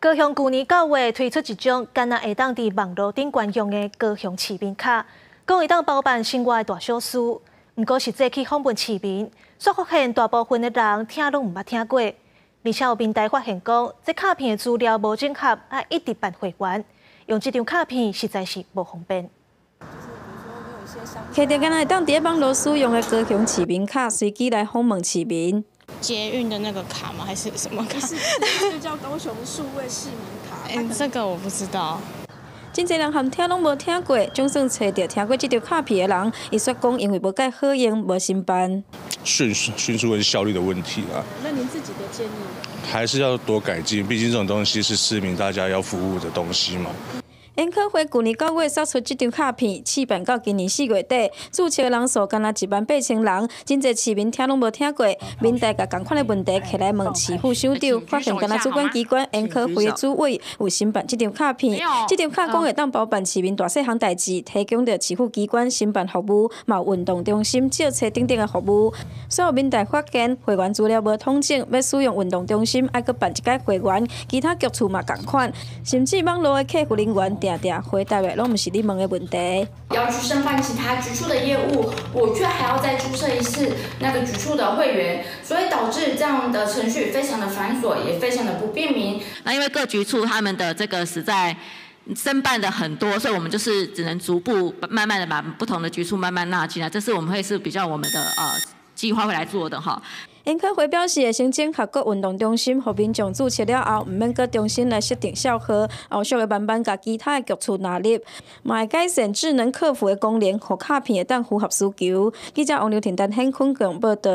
高雄去年9月推出一种敢若会当伫网络顶管用的高雄市民卡，讲会当包办生活的大小事。不过实际去访问市民，却发现大部分的人听拢唔捌听过，而且有民代发现讲，这卡片的资料无整合，要一直办会员，用这张卡片实在是无方便。 摕着敢若会当伫网络使用的高雄市民卡，随机来访问市民。捷运的那个卡吗？还是什么卡？就叫高雄数位市民卡。这个我不知道。真侪人含听拢无听过，总算找到听过这张卡片的人，伊说讲因为无介好用，无申办。迅速跟效率的问题啦。那您自己的建议？还是要多改进，毕竟这种东西是市民大家要服务的东西嘛。 延科会去年9月杀出这张卡片，试办到今年4月底，注册人数敢若18000人，真侪市民听拢无听过。民代甲同款的问题起来问市府首长，发现敢若主管机关延科会的主委有申办这张卡片。这张卡讲会当包办市民大细项代志，提供着市府机关申办服务，嘛有运动中心、借车等等的服务。所有民代发现会员资料无统整，要使用运动中心，还阁办一届会员，其他局处嘛同款，甚至网络的客服人员。 回答的拢不是你问的问题。要去申办其他局处的业务，我却还要再注册一次那个局处的会员，所以导致这样的程序非常的繁琐，也非常的不便民。那因为各局处他们的这个实在申办的很多，所以我们就是只能逐步慢慢的把不同的局处慢慢纳进来，这是我们会是比较我们的计划会来做的哈。 延科会表示，会先整合各运动中心，互民众注册了后，唔免搁重新来设定小号，后续会慢慢甲其他的局处纳入，嘛会改善智能客服的功能，互卡片会当符合需求。记者王刘婷、陈hen坤报道。